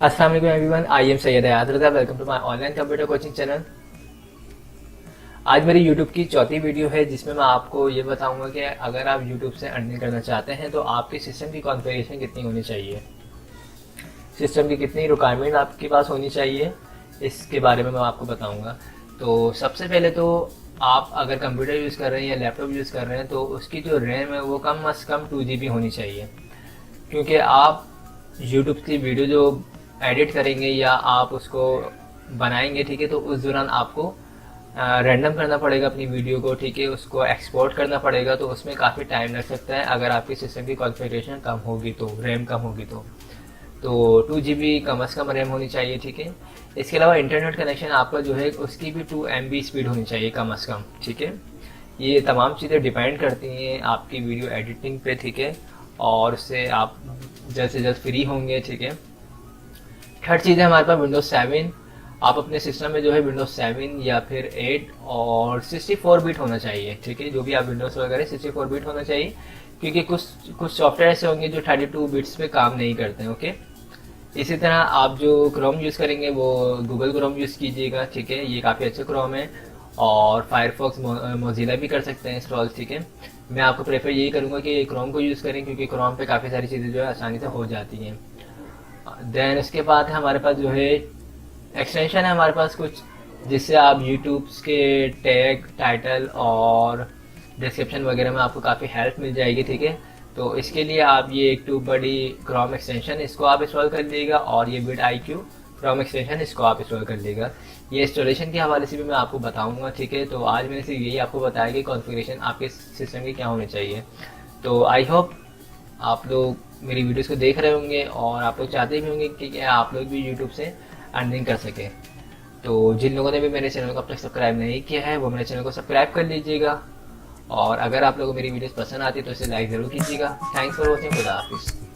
अस्सलाम वालेकुम everyone, I am Syed Hayat Raza. Welcome to my online computer coaching channel. आज मेरी यूट्यूब की चौथी वीडियो है जिसमें मैं आपको ये बताऊंगा कि अगर आप यूट्यूब से अर्निंग करना चाहते हैं तो आपके सिस्टम की कॉन्फ़िगरेशन कितनी होनी चाहिए, सिस्टम की कितनी रिक्वायरमेंट आपके पास होनी चाहिए, इसके बारे में मैं आपको बताऊँगा। तो सबसे पहले तो आप अगर कंप्यूटर यूज़ कर रहे हैं या लैपटॉप यूज़ कर रहे हैं तो उसकी जो रैम है वो कम अज़ कम 2 GB होनी चाहिए, क्योंकि आप यूट्यूब की वीडियो जो एडिट करेंगे या आप उसको बनाएंगे, ठीक है, तो उस दौरान आपको रैंडम करना पड़ेगा अपनी वीडियो को, ठीक है, उसको एक्सपोर्ट करना पड़ेगा, तो उसमें काफ़ी टाइम लग सकता है अगर आपकी सिस्टम की कॉन्फ़िगरेशन कम होगी तो, रैम कम होगी तो 2 GB कम अज़ कम रैम होनी चाहिए, ठीक है। इसके अलावा इंटरनेट कनेक्शन आपका जो है उसकी भी 2 MB स्पीड होनी चाहिए कम अज़ कम, ठीक है। ये तमाम चीज़ें डिपेंड करती हैं आपकी वीडियो एडिटिंग पे, ठीक है, और उससे आप जल्द से जल्द फ्री होंगे, ठीक है। थर्ड चीज़ है हमारे पास विंडोज 7। आप अपने सिस्टम में जो है विंडोज 7 या फिर 8 और 64 बिट होना चाहिए, ठीक है। जो भी आप विंडोज वगैरह 64 बिट होना चाहिए, क्योंकि कुछ सॉफ्टवेयर ऐसे होंगे जो 32 बिट्स पे काम नहीं करते हैं, ओके। इसी तरह आप जो क्रोम यूज़ करेंगे वो गूगल क्रोम यूज़ कीजिएगा, ठीक है, ये काफ़ी अच्छा क्रोम है। और फायरफॉक्स मोजिला भी कर सकते हैं इंस्टॉल, ठीक है। मैं आपको प्रेफर यही करूँगा कि क्रोम को यूज़ करें, क्योंकि क्रोम पे काफ़ी सारी चीज़ें जो है आसानी से हो जाती हैं। देन उसके बाद हमारे पास जो है एक्सटेंशन है हमारे पास कुछ, जिससे आप यूट्यूब के टैग, टाइटल और डिस्क्रिप्शन वगैरह में आपको काफ़ी हेल्प मिल जाएगी, ठीक है। तो इसके लिए आप ये एक टू बड़ी क्रोम एक्सटेंशन इसको आप इंस्टॉल कर लीजिएगा, और ये vidIQ क्रोम एक्सटेंशन इसको आप इंस्टॉल कर लीजिएगा। ये इंस्टॉलेशन के हवाले से भी मैं आपको बताऊंगा, ठीक है। तो आज मैंने सिर्फ यही आपको बताया कि कॉन्फ़िगरेशन आपके सिस्टम की क्या होनी चाहिए। तो आई होप आप लोग मेरी वीडियोस को देख रहे होंगे और आप लोग चाहते भी होंगे कि आप लोग भी यूट्यूब से अर्निंग कर सकें। तो जिन लोगों ने भी मेरे चैनल को अब तक सब्सक्राइब नहीं किया है वो मेरे चैनल को सब्सक्राइब कर लीजिएगा, और अगर आप लोगों को मेरी वीडियोस पसंद आती है तो इसे लाइक ज़रूर कीजिएगा। थैंक्स फॉर वॉचिंग, खुदा हाफिज़।